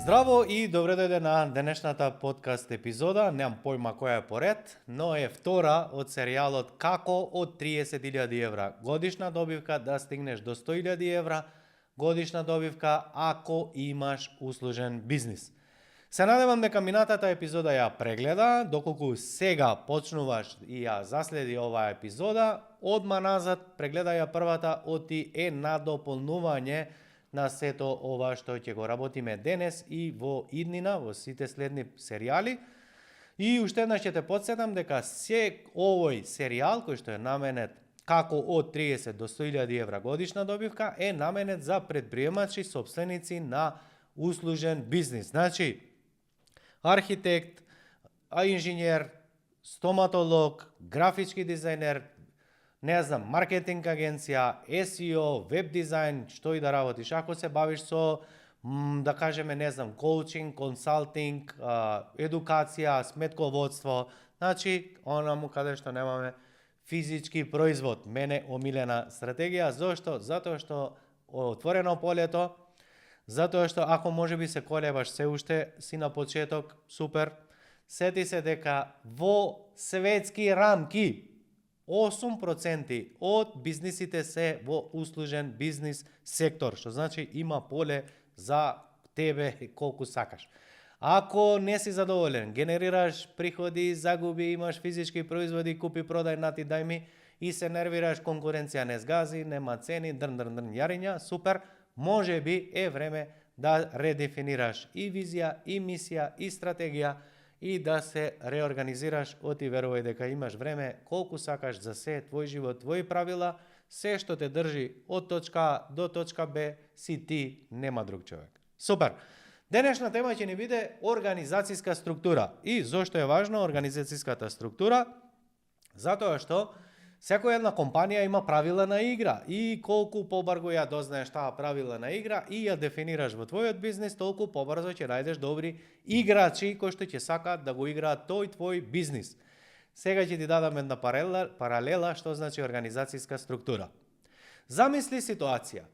Здраво и добре дојде на денешната подкаст епизода. Немам појма која е поред, но е втора од серијалот Како од 30.000 евра годишна добивка да стигнеш до 100.000 евра годишна добивка ако имаш услужен бизнис. Се надевам дека минатата епизода ја прегледа, доколку сега почнуваш и ја заследи оваа епизода, одма назад прегледа ја првата оти е надополнување на сето ова што ќе го работиме денес и во иднина, во сите следни серијали. И уште еднаш ќе те потсетам дека се овој серијал кој што е наменет како од 30 до 100.000 евра годишна добивка е наменет за предприемачи, сопственици на услужен бизнис. Значи, архитект, инженер, стоматолог, графички дизајнер, не знам, маркетинг агенција, SEO, веб дизајн, што и да работиш. Ако се бавиш со, да кажеме, не знам, коучинг, консалтинг, едукација, сметководство, значи, онаму каде што немаме физички производ. Мене омилена стратегија. Зошто? Затоа што отворено полето, затоа што ако можеби се колебаш се уште си на почеток, супер, сети се дека во светски рамки 8% од бизнисите се во услужен бизнис сектор, што значи има поле за тебе колку сакаш. Ако не си задоволен, генерираш приходи, загуби, имаш физички производи, купи, продај, нати, дај ми и се нервираш, конкуренција не сгази, нема цени, дрн јариња, супер, може би е време да редефинираш и визија, и мисија, и стратегија, и да се реорганизираш, оти верувај дека имаш време колку сакаш за се, твој живот, твои правила, се што те држи од точка А до точка Б си ти, нема друг човек. Супер! Денешна тема ќе ни биде организацијска структура. И зошто е важна организацијската структура? Затоа што секоја една компанија има правила на игра и колку побрзо ја дознаеш таа правила на игра и ја дефинираш во твојот бизнис, толку побрзо ќе најдеш добри играчи кои што ќе сакаат да го играат тој твој бизнис. Сега ќе ти дадам една паралела што значи организацијска структура. Замисли ситуација.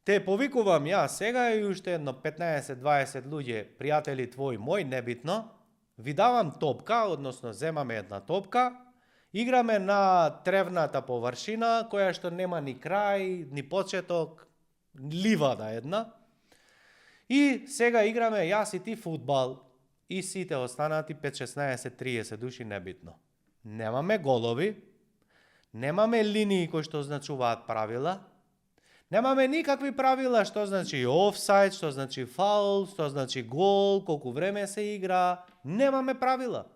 Те повикувам ја сега и уште едно 15-20 луѓе, пријатели твои, мој, небитно, ви давам топка, односно земаме една топка, играме на тревната површина, која што нема ни крај, ни почеток, ливада една. И сега играме јас и ти фудбал и сите останати 5-16-30 души небитно. Немаме голови, немаме линии кои што означуваат правила, немаме никакви правила што значи офсайд, што значи фаул, што значи гол, колку време се игра, немаме правила.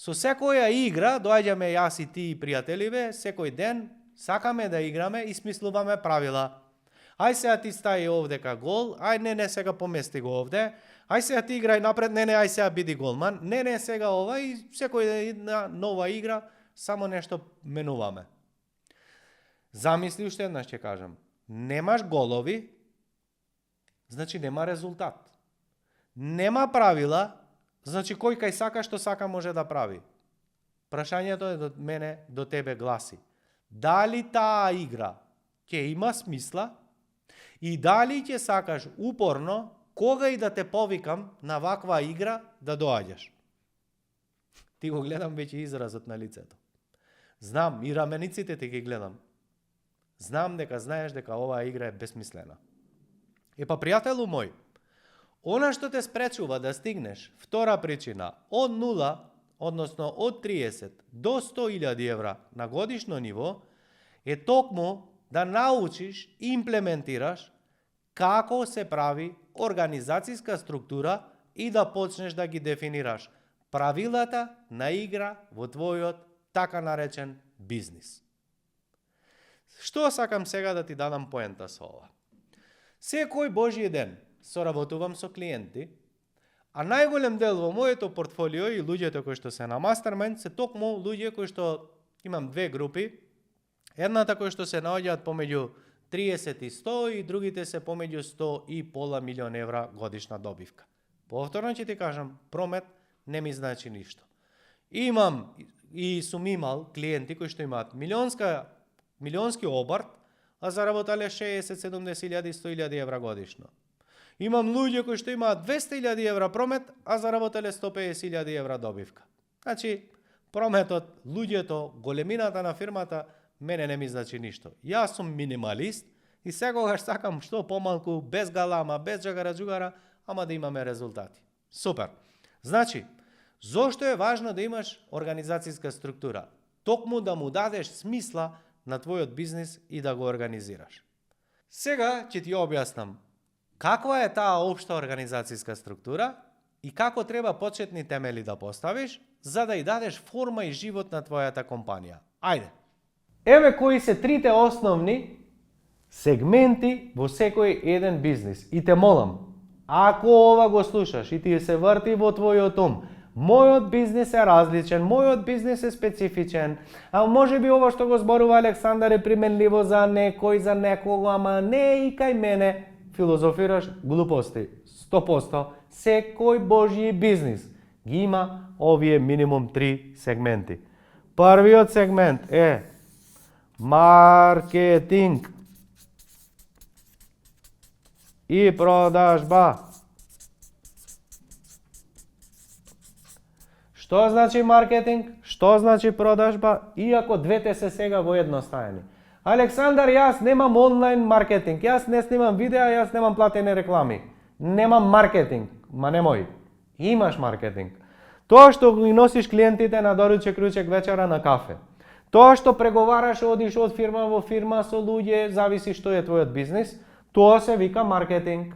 Со секоја игра, доаѓаме јас и ти и пријателиве, секој ден сакаме да играме и смислуваме правила. Ај сега ти стаи овдека гол, ај не сега помести го овде, ај сега ти играј напред, не ај сега биди голман, не сега ова и секој една нова игра, само нешто менуваме. Замисли уште еднаш ќе кажам, немаш голови, значи нема резултат. Нема правила, значи кој кај сака што сака може да прави. Прашањето е до мене, до тебе гласи. Дали таа игра ќе има смисла и дали ќе сакаш упорно кога и да те повикам на ваква игра да доаѓаш? Ти го гледам веќе изразот на лицето. Знам, и рамениците ти ги гледам. Знам дека знаеш дека оваа игра е безсмислена. Епа, пријателу мој, она што те спречува да стигнеш, втора причина, од 0, односно од 30 до 100.000 евра на годишно ниво, е токму да научиш и имплементираш како се прави организацијска структура и да почнеш да ги дефинираш правилата на игра во твојот така наречен бизнис. Што сакам сега да ти дадам поента со ова? Секој Божји ден соработувам со клиенти, а најголем дел во моето портфолио и луѓето кои што се на мастермајнд се токму луѓе кои што имам две групи. Едната кои што се наоѓаат помеѓу 30 и 100 и другите се помеѓу 100 и пола милион евра годишна добивка. Повторно ќе ти кажам, промет не ми значи ништо. Имам и сум имал клиенти кои што имаат милионски обрт, а заработале 60, 70 илјади, 100 илјади евра годишно. Имам луѓе кои што имаат 200.000 евра промет, а заработеле 150.000 евра добивка. Значи, прометот, луѓето, големината на фирмата, мене не ми значи ништо. Јас сум минималист и секогаш сакам што помалку, без галама, без джагара-джугара, ама да имаме резултати. Супер. Значи, зошто е важно да имаш организацијска структура? Токму да му дадеш смисла на твојот бизнис и да го организираш. Сега ќе ти објаснам каква е таа општа организацијска структура и како треба почетни темели да поставиш, за да ја дадеш форма и живот на твојата компанија. Ајде! Еве кои се трите основни сегменти во секој еден бизнис. И те молам, ако ова го слушаш и ти се врти во твојот ум, мојот бизнис е различен, мојот бизнис е специфичен, а може би ова што го зборува Александар е применливо за некој, за некого, ама не и кај мене, филозофираш глупости. 100%. Секој Божји бизнис ги има овие минимум 3 сегменти. Првиот сегмент е маркетинг и продажба. Што значи маркетинг? Што значи продажба? Иако двете се сега во едно стајани. Александар, јас немам онлайн маркетинг, јас не снимам видеа, јас немам платени реклами. Немам маркетинг. Ма немој. Имаш маркетинг. Тоа што ги носиш клиентите на доручек, ручек, вечера на кафе. Тоа што преговараш, одиш од фирма во фирма со луѓе, зависи што е твојот бизнис, тоа се вика маркетинг.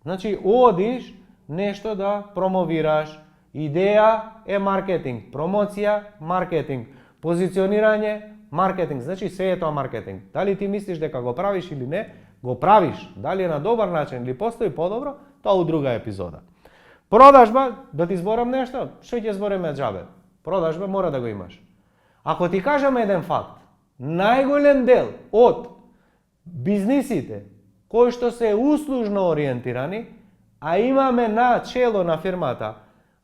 Значи, одиш нешто да промовираш. Идеја е маркетинг, промоција маркетинг, позиционирање маркетинг. Значи, се е тоа маркетинг. Дали ти мислиш дека го правиш или не, го правиш. Дали е на добар начин или постои подобро, тоа у друга епизода. Продажба, да ти зборам нешто, што ќе збориме џабе? Продажба мора да го имаш. Ако ти кажам еден факт, најголем дел од бизнисите кои што се услужно ориентирани, а имаме на чело на фирмата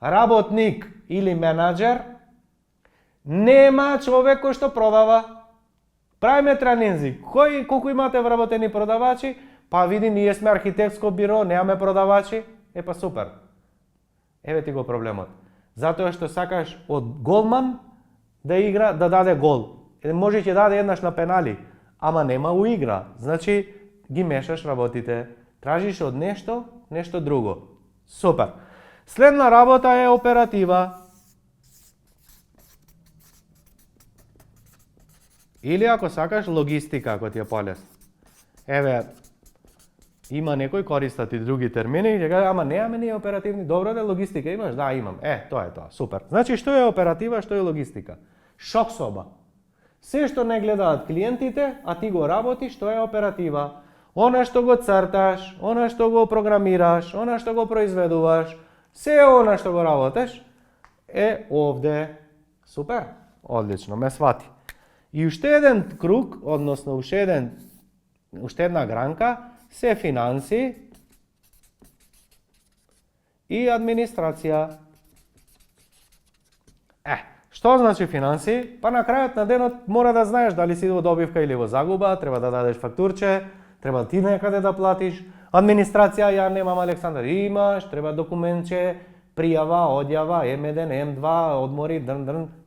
работник или менаџер, нема човек кој што продава. Правиме тренинзи. Колку имате вработени продавачи? Па види, ние сме архитектско биро, немаме продавачи. Па супер. Еве ти го проблемот. Затоа што сакаш од голман да игра, да даде гол. Може ќе даде еднаш на пенали, ама нема у игра. Значи, ги мешаш работите. Тражиш од нешто друго. Супер. Следна работа е оператива. Или ако сакаш логистика, ако ти е полесно. Еве, има некој користат и други термини, ќе кажа, ама немаме ние оперативни, добро да логистика имаш? Да, имам. Тоа е тоа, супер. Значи, што е оператива, што е логистика? Шок соба. Се што не гледаат клиентите, а ти го работиш, што е оператива. Она што го црташ, она што го програмираш, она што го произведуваш, се она што го работеш, е овде. Супер, одлично, ме свати. И уште еден круг, односно уште една гранка, се финанси и администрација. Што значи финанси? Па на крајот на денот мора да знаеш дали си во добивка или во загуба, треба да дадеш фактурче, треба ти некаде да платиш. Администрација ја немам, Александар, имаш, треба документче, пријава, одјава, М1, М2, одмори,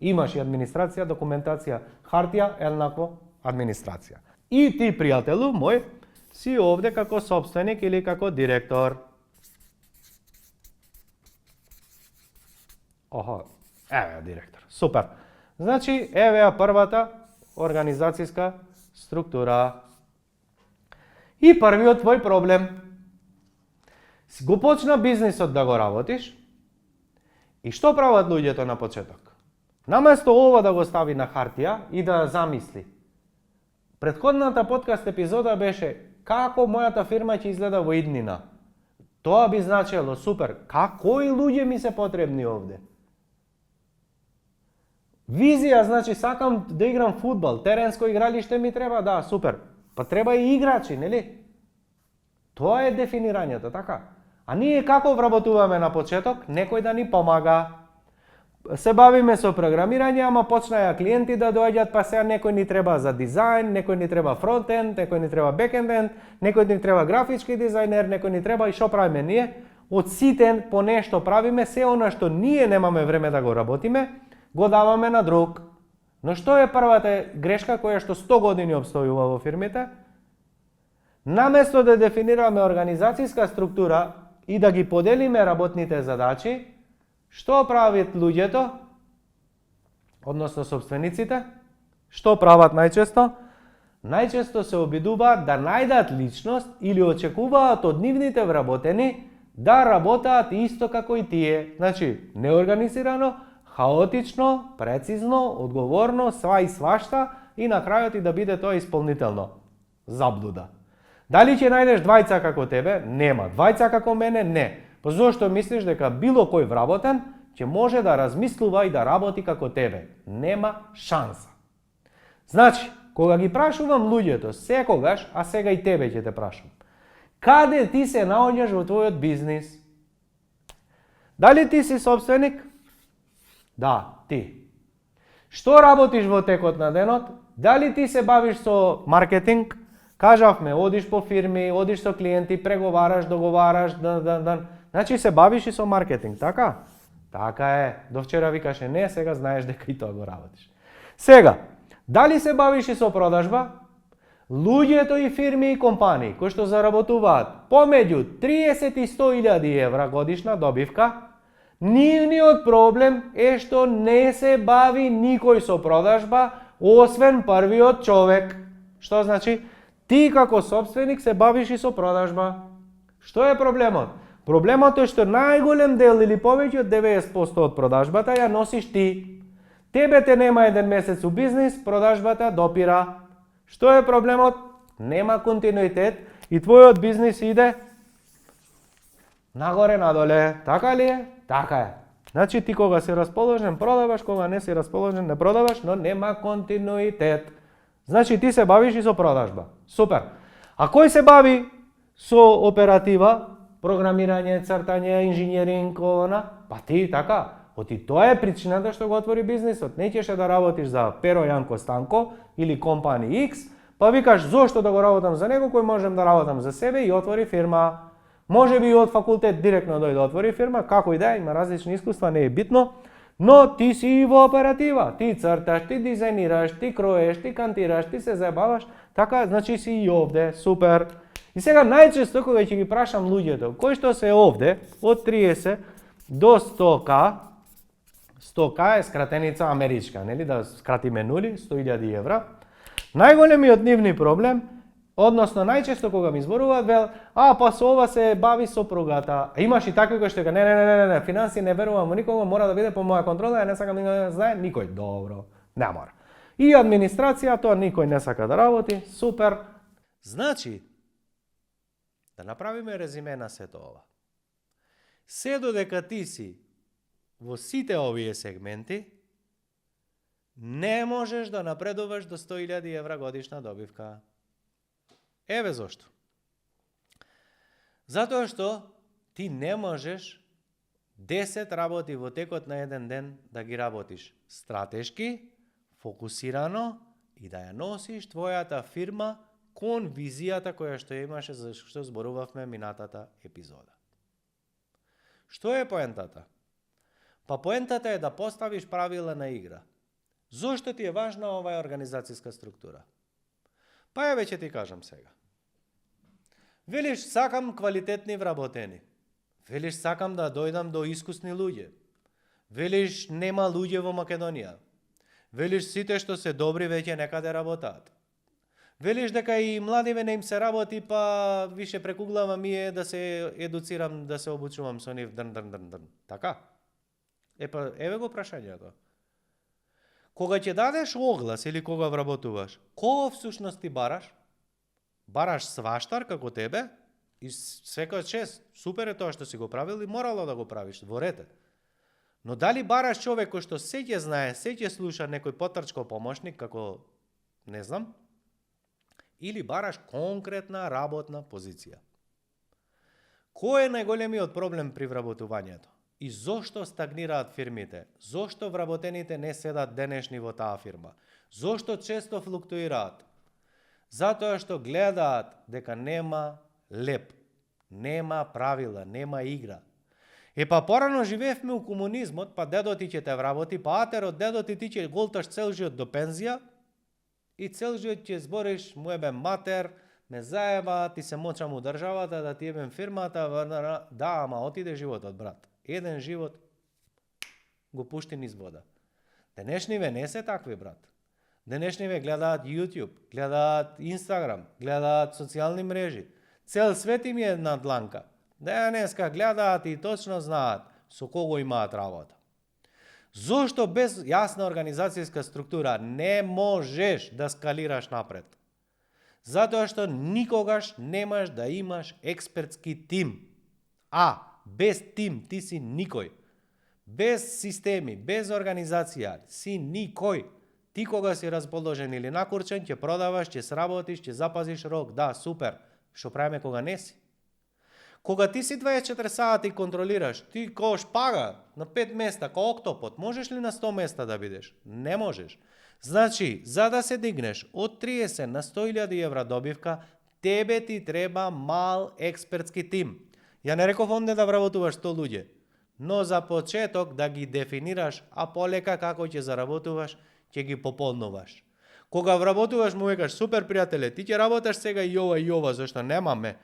имаш и администрација, документација, хартија, еднакво администрација. И ти, пријателу мој, си овде како собственик или како директор. Еве директор. Супер. Значи, еве првата организацијска структура. И првиот твој проблем. Го почна бизнисот да го работиш. И што прават луѓето на почеток? Наместо ова да го стави на хартија и да замисли. Претходната подкаст епизода беше како мојата фирма ќе изгледа во иднина. Тоа би значело супер. Кои луѓе ми се потребни овде? Визија, значи сакам да играм фудбал, теренско игралиште ми треба, да, супер. Па треба и играчи, нели? Тоа е дефинирањето, така? А ние како вработуваме на почеток? Некој да ни помага. се бавиме со програмирање, ама почнаја клиенти да доаѓаат, па сега некој ни треба за дизајн, некој ни треба фронтенд, некој ни треба бекенд, некој ни треба графички дизајнер, некој ни треба, и што правиме ние? Од сите по нешто правиме, се она што ние немаме време да го работиме, го даваме на друг. Но што е првата грешка која што 100 години обстојува во фирмите? Наместо да дефинираме организацијска структура и да ги поделиме работните задачи, што прават луѓето, односно собствениците? Што прават најчесто? Најчесто се обидуваат да најдат личност или очекуваат од нивните вработени да работаат исто како и тие. Значи, неорганизирано, хаотично, прецизно, одговорно, сва и свашта, и на крајот и да биде тоа исполнително. Заблуда. Дали ќе најдеш двајца како тебе? Нема. Двајца како мене? Не. Па зошто мислиш дека било кој вработен ќе може да размислува и да работи како тебе? Нема шанса. Значи, кога ги прашувам луѓето секогаш, а сега и тебе ќе те прашам, каде ти се наоѓаш во твојот бизнис? Дали ти си собственик? Да, ти. Што работиш во текот на денот? Дали ти се бавиш со маркетинг? Кажавме, одиш по фирми, одиш со клиенти, преговараш, договараш, Значи се бавиш и со маркетинг, така? Така е. До вчера викаше не, сега знаеш дека и тоа го работиш. Сега, дали се бавиш и со продажба? Луѓето и фирми и компании кои што заработуваат помеѓу 30 и 100.000 евра годишна добивка, нивниот проблем е што не се бави никој со продажба, освен првиот човек. Што значи? Ти како собственик се бавиш и со продажба. Што е проблемот? Проблемот е што најголем дел или повеќе од 90% од продажбата ја носиш ти. Тебе те нема еден месец у бизнис, продажбата допира. Што е проблемот? Нема континуитет и твојот бизнис иде нагоре-надоле. Така ли е? Така е. Значи ти кога си расположен продаваш, кога не си расположен не продаваш, но нема континуитет. Значи ти се бавиш и со продажба. Супер. А кој се бави со оператива, програмирање, цртање, инженеринг, она? Па ти, така. Оти тоа е причината што го отвори бизнисот. Не ćeš да работиш за Pero Јанко Станко или компани X, па викаш зошто да го работам за него кој можем да работам за себе и отвори фирма. Може би и од факултет директно дојде да отвори фирма, како и да, има различни искуства, не е битно, но ти си и во оператива. Ти црташ, ти дизајнираш, ти кроеш, ти кантираш, ти се забаваш, така, значи си и овде, супер. И сега најчесто кога ќе ги прашам луѓето, кои што се овде, од 30 до 100К, 100К е скратеница америчка, нели, да скратиме нули, 100.000 евра. Најголемиот нивни проблем, односно најчесто кога ми зборуваат, вел, па со ова се бави сопругата. Имаш и такви кои што га, не, финанси не верувам во никого, мора да биде по моја контрола, ја не сакам да знае никој. Добро, не мора. И администрација, тоа никој не сака да работи, супер. Значи, да направиме резиме на сето ова. Се додека ти си во сите овие сегменти, не можеш да напредуваш до 100.000 евра годишна добивка. Еве зошто. Затоа што ти не можеш 10 работи во текот на еден ден да ги работиш стратешки, фокусирано и да ја носиш твојата фирма кон визијата која што имаше за што зборувавме минатата епизода. Што е поентата? Па поентата е да поставиш правила на игра. Зошто ти е важна оваа организацијска структура? Па ја веќе ти кажам сега. Велиш сакам квалитетни вработени. Велиш сакам да дојдам до искусни луѓе. Велиш нема луѓе во Македонија. Велиш сите што се добри веќе некаде работаат. Велиш дека и младиве не им се работи, па више прекуглава ми е да се едуцирам, да се обучувам со нив дрн. Така? Епа, еве го прашањето. Кога ќе дадеш оглас или кога вработуваш, кого всушност ти бараш? Бараш сваштар како тебе и секој чест, супер е тоа што си го правил и морало да го правиш, во ред. Но дали бараш човек кој што се ќе знае, се ќе слуша некој потрчко помошник, како, не знам, или бараш конкретна работна позиција? Кој е најголемиот проблем при вработувањето? И зошто стагнираат фирмите? Зошто вработените не седат денешни во таа фирма? Зошто често флуктуираат? Затоа што гледаат дека нема леп, нема правила, нема игра. Па порано живеевме у комунизмот, па дедо ти ќе те вработи, па атерот дедо ти ќе голташ цел живот до пензија и цел живот ќе збориш му ебем матер, ме заеба, ти се мочам у државата, да ти ебем фирмата, да, ама отиде животот, брат. Еден живот го пушти низ вода. Денешниве не се такви, брат. Денешниве гледаат YouTube, гледаат Instagram, гледаат социјални мрежи. Цел свет им е на дланка. Денеска гледаат и точно знаат со кого имаат работа. Зошто без јасна организацијска структура не можеш да скалираш напред? Затоа што никогаш немаш да имаш експертски тим. Без тим ти си никој. Без системи, без организација си никој. Ти кога си расположен или накурчен, ќе продаваш, ќе сработиш, ќе запазиш рок. Да, супер. Што правиме кога не си? Кога ти си 24 сати контролираш, ти кој шпага на 5 места, кој октопот, можеш ли на 100 места да бидеш? Не можеш. Значи, за да се дигнеш од 30 на 100.000 евра добивка, тебе ти треба мал експертски тим. Ја не реков онде да вработуваш 100 луѓе, но за почеток да ги дефинираш, а полека како ќе заработуваш, ќе ги пополнуваш. Кога вработуваш му викаш, супер пријателе, ти ќе работаш сега и ова, зашто немаме,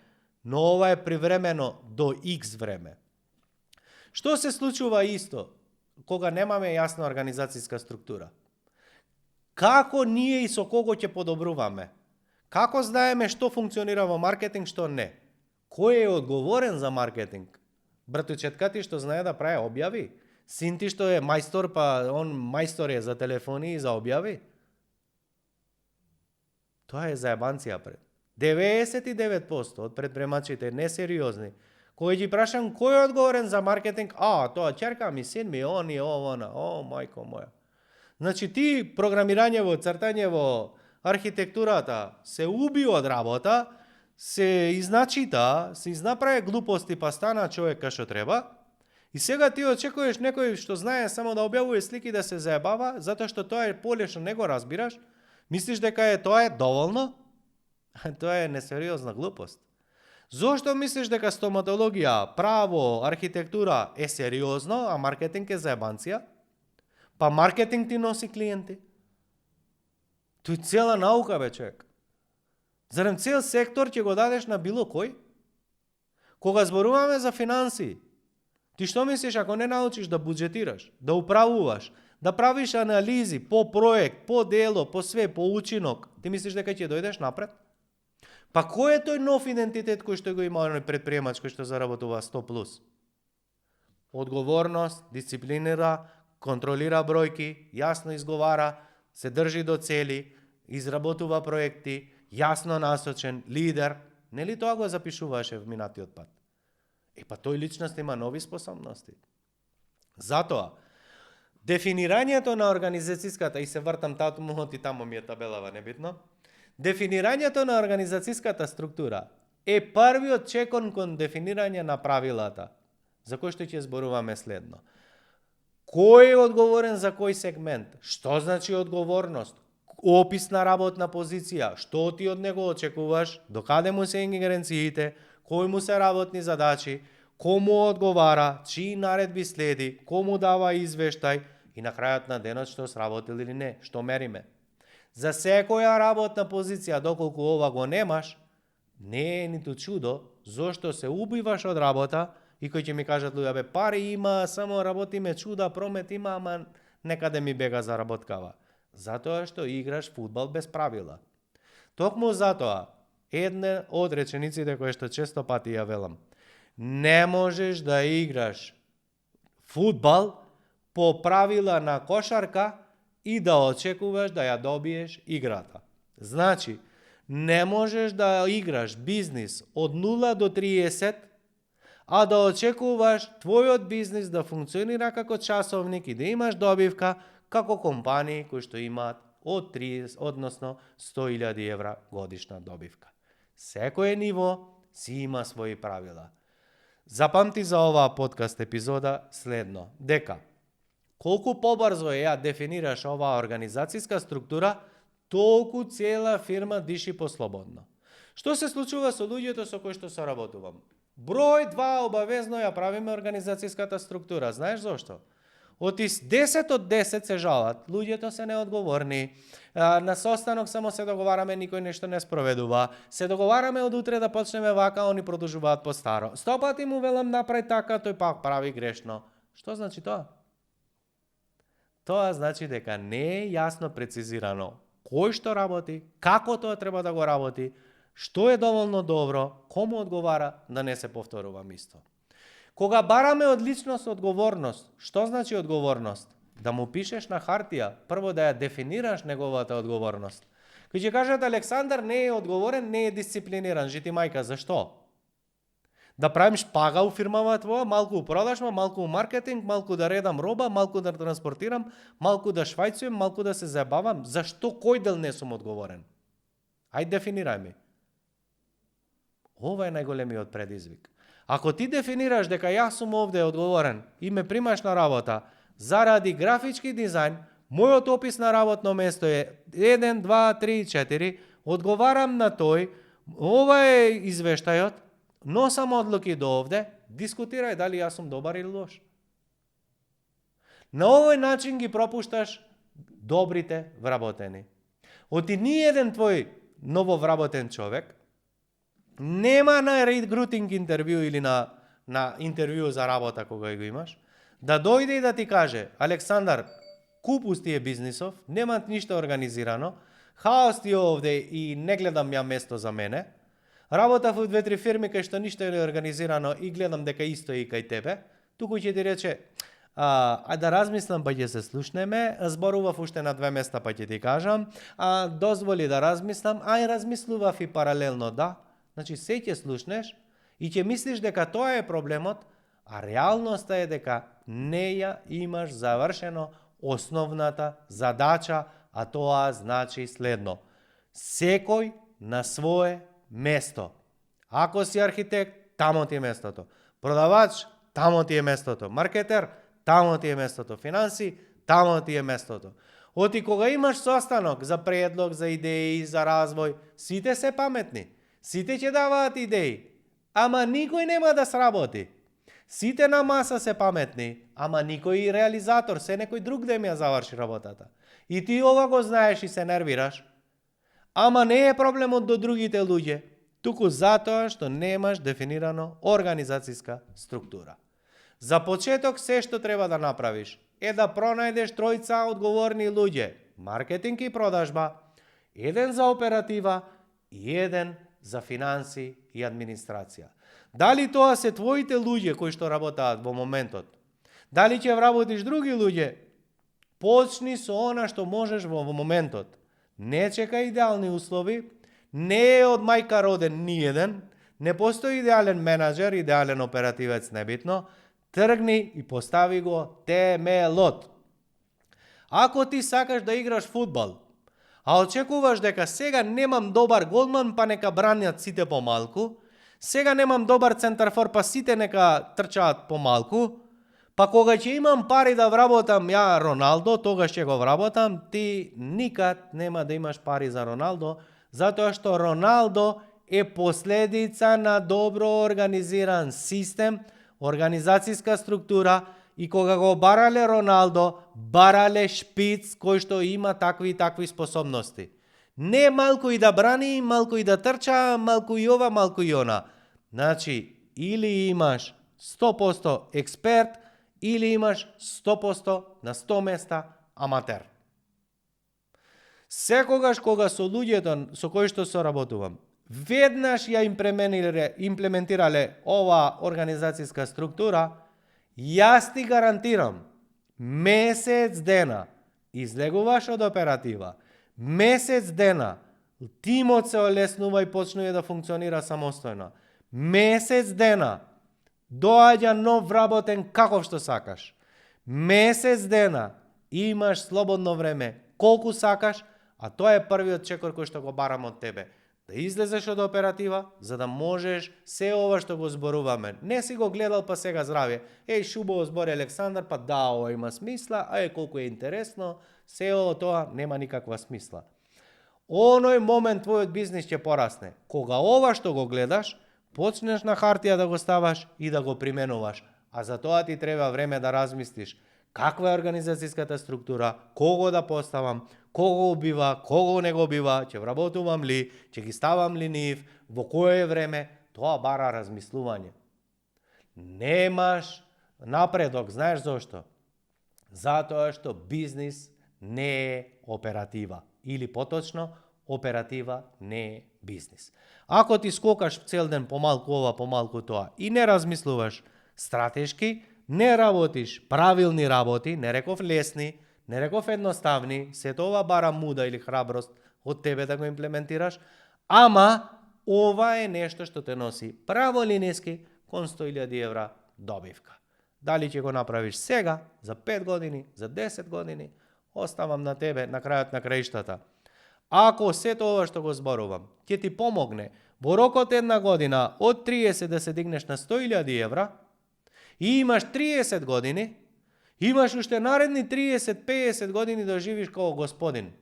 но ова е привремено до X време. Што се случува исто, кога немаме јасна организацијска структура? Како ние и со кого ќе подобруваме? Како знаеме што функционира во маркетинг, што не? Кој е одговорен за маркетинг? Братучетка ти што знае да прави објави? Син ти што е мајстор, па он мајстор е за телефони и за објави? Тоа е заебанција пред. 99% од предпремачите несериозни. Кој ги прашам кој е одговорен за маркетинг? Тоа ќерка ми, син ми, они, она. Мајко моја. Значи ти програмирањево, цртањево, архитектурата се уби од работа, се изначита, се изнаправи глупости, па стана човек кај што треба. И сега ти очекуваш некој што знае само да објавува слики да се заебава, затоа што тоа е полешно, не го разбираш. Мислиш дека тоа е доволно? Тоа е несериозна глупост. Зошто мислиш дека стоматологија, право, архитектура е сериозно, а маркетинг е заебанција? Па маркетинг ти носи клиенти. Тој цела наука, бе, човек. Зарем цел сектор ќе го дадеш на било кој? Кога зборуваме за финанси, ти што мислиш ако не научиш да буџетираш, да управуваш, да правиш анализи по проект, по дело, по све, по учинок, ти мислиш дека ќе дојдеш напред? Па кој е тој нов идентитет кој што го има оној предприемач кој што заработува 100+? Одговорност, дисциплинира, контролира бројки, јасно изговара, се држи до цели, изработува проекти, јасно насочен, лидер. Нели тоа го запишуваше в минатиот пат? Па тој личност има нови способности. Затоа, дефинирањето на организацијската, и се вртам татумот и тамо ми е табелава, небитно, дефинирањето на организацијската структура е првиот чекон кон дефинирање на правилата, за кој што ќе зборуваме следно. Кој е одговорен за кој сегмент? Што значи одговорност? Опис на работна позиција, што ти од него очекуваш, докаде му се ингеренциите, кој му се работни задачи, кому одговара, чии наредби следи, кому дава извештај и на крајот на денот што сработил или не, што мериме. За секоја работна позиција, доколку ова го немаш, не е ниту чудо зошто се убиваш од работа и кој ќе ми кажат луѓе, пари има, само работиме чуда, промет има, ама некаде ми бега заработкава. Затоа што играш фудбал без правила. Токму затоа, една од речениците кои што често пати ја велам, не можеш да играш фудбал по правила на кошарка и да очекуваш да ја добиеш играта. Значи, не можеш да играш бизнис од 0 до 30, а да очекуваш твојот бизнис да функционира како часовник и да имаш добивка како компании кои што имаат од 30, односно 100.000 евра годишна добивка. Секое ниво си има своји правила. Запамти за оваа подкаст епизода следно, дека колку побрзо ја дефинираш оваа организацијска структура, толку цела фирма диши послободно. Што се случува со луѓето со кои што соработувам? Број 2 обавезно ја правиме организацијската структура. Знаеш зошто? Од 10 од 10 се жалат, луѓето се неодговорни, на состанок само се договараме, никој нешто не спроведува, се договараме од утре да почнеме вака, они продолжуваат по старо. 100 пати му велам направи така, тој пак прави грешно. Што значи тоа? Тоа значи дека не е јасно прецизирано кој што работи, како тоа треба да го работи, што е доволно добро, кому одговара, да не се повторува исто. Кога бараме од личност одговорност, што значи одговорност? Да му пишеш на хартија, прво да ја дефинираш неговата одговорност. Кој ќе кажат Александар не е одговорен, не е дисциплиниран, жити мајка, зашто? Да правим шпага у фирмава твоја, малку у продажба, малку у маркетинг, малку да редам роба, малку да транспортирам, малку да швајцуjem, малку да се забавам. Зашто кој дел не сум одговорен? Ајде дефинирај ми. Ова е најголемиот предизвик. Ако ти дефинираш дека јас сум овде одговорен и ме примаш на работа заради графички дизајн, мојот опис на работно место е 1, 2, 3, 4, одговарам на тој, ова е извештајот, носам одлуки до овде, дискутирај дали јас сум добар или лош. На овој начин ги пропушташ добрите вработени. Оти ниеден твој нововработен човек нема на рекрутинг интервју или на интервју за работа кога го имаш, да дојде и да ти каже: Александар, купус ти е бизнисов, нема ништо организирано, хаос ти овде и не гледам ја место за мене, работав во 2-3 фирми кај што ништо не е организирано и гледам дека исто е и кај тебе, туку ќе ти рече: ајде да размислам па ќе се слушнеме, зборував уште на 2 места па ќе ти кажам, дозволи да размислам, размислував и паралелно, да. Значи, се ќе слушнеш и ќе мислиш дека тоа е проблемот, а реалноста е дека не ја имаш завршено основната задача, а тоа значи следно. Секој на свое место. Ако си архитект, тамо ти е местото. Продавач, тамо ти е местото. Маркетер, тамо ти е местото. Финанси, тамо ти е местото. Оти кога имаш состанок за предлог, за идеи, за развој, сите се паметни. Сите ќе даваат идеи, ама никој нема да сработи. Сите на маса се паметни, ама никој реализатор, се некој друг да ми ја заврши работата. И ти ова го знаеш и се нервираш. Ама не е проблемот до другите луѓе, туку затоа што немаш дефинирано организацијска структура. За почеток се што треба да направиш е да пронајдеш 3 одговорни луѓе, маркетинг и продажба, 1 за оператива и 1 за финанси и администрација. Дали тоа се твоите луѓе кои што работаат во моментот? Дали ќе вработиш други луѓе? Почни со она што можеш во моментот. Не чекај идеални услови, не е од мајка роден ниеден, не постои идеален менаџер, идеален оперативец, небитно. Тргни и постави го темелот. Ако ти сакаш да играш фудбал, а очекуваш дека сега немам добар голман, па нека бранят сите помалку, сега немам добар центарфор, па сите нека трчаат помалку, па кога ќе имам пари да вработам ја Роналдо, тогаш ќе го вработам, ти никад нема да имаш пари за Роналдо, затоа што Роналдо е последица на добро организиран систем, организацијска структура, и кога го барале Роналдо, барале шпиц кој што има такви и такви способности. Не малку и да брани, малку и да трча, малку и ова, малку и она. Значи, или имаш 100% експерт, или имаш 100% на 100 места аматер. Секогаш кога со луѓето со кои што соработувам, веднаш ја имплементирале ова организацијска структура, јас ти гарантирам, месец дена излегуваш од оператива, месец дена тимот се олеснува и почнува да функционира самостојно. Месец дена доаѓа нов вработен каков што сакаш. Месец дена имаш слободно време колку сакаш, а тоа е првиот чекор кој што го барам од тебе. да излезеш од оператива, за да можеш се ова што го зборуваме. Не си го гледал па сега здравје. Шубаво збори Александар, па да, ова има смисла, колку е интересно, се тоа нема никаква смисла. Оној момент твојот бизнис ќе порасне. Кога ова што го гледаш, почнеш на хартија да го ставаш и да го применуваш. А за тоа ти треба време да размислиш. Каква е организацијската структура, кого да поставам, кого убива, кого не го бива, ќе вработувам ли, ќе ги ставам ли нив, во кое време, тоа бара размислување. Немаш напредок, знаеш зошто? Затоа што бизнис не е оператива. Или поточно, оператива не е бизнис. Ако ти скокаш цел ден помалку ова, помалку тоа и не размислуваш стратешки, не работиш правилни работи, не реков лесни, не реков едноставни, се тоа бара муда или храброст од тебе да го имплементираш, ама ова е нешто што те носи праволинески кон 100.000 евра добивка. Дали ќе го направиш сега, за 5 години, за 10 години, оставам на тебе на крајот на краиштата. Ако сето ова што го зборувам ќе ти помогне во рокот една година од 30 да се дигнеш на 100.000 евра, и имаш 30 години, имаш уште наредни 30-50 години да живиш како господин.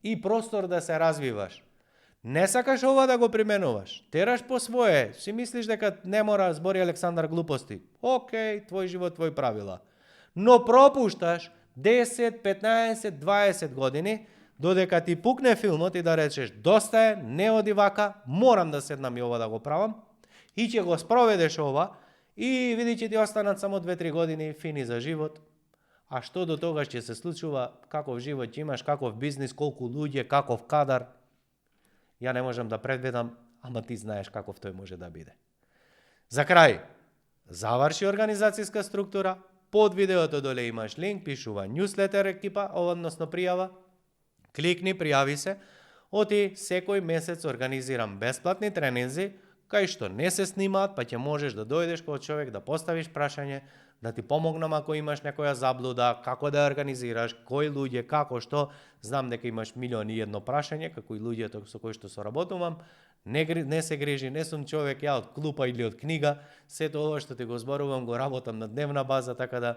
И простор да се развиваш. Не сакаш ова да го применуваш. Тераш по свое. Си мислиш дека не мора збори Александар глупости. Океј, твој живот, твој правила. Но пропушташ 10, 15, 20 години додека ти пукне филмот и да речеш доста е, не оди вака, морам да седнам и ова да го правам и ќе го спроведеш ова. И види ќе ти останат само 2-3 години фини за живот. А што до тогаш ќе се случува, каков живот ќе имаш, каков бизнис, колку луѓе, каков кадар, ја не можам да предвидам, ама ти знаеш каков тој може да биде. За крај, заврши организацијска структура, под видеото доле имаш линк, пишува newsletter екипа, односно пријава, кликни, пријави се, оти секој месец организирам бесплатни тренинзи, кај што не се снимаат, па ќе можеш да дојдеш кај човек, да поставиш прашање, да ти помогнам ако имаш некоја заблуда, како да организираш, кои луѓе, како што, знам дека имаш милион и едно прашање, како и луѓето со кои што соработувам, не се грижи, не сум човек ја од клупа или од книга, сето ова што ти го зборувам го работам на дневна база, така да,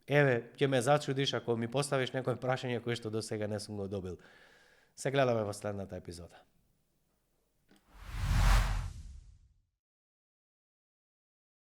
ќе ме зачудиш ако ми поставиш некој прашање кој што до сега не сум го добил. Се гледаме во следната епизода.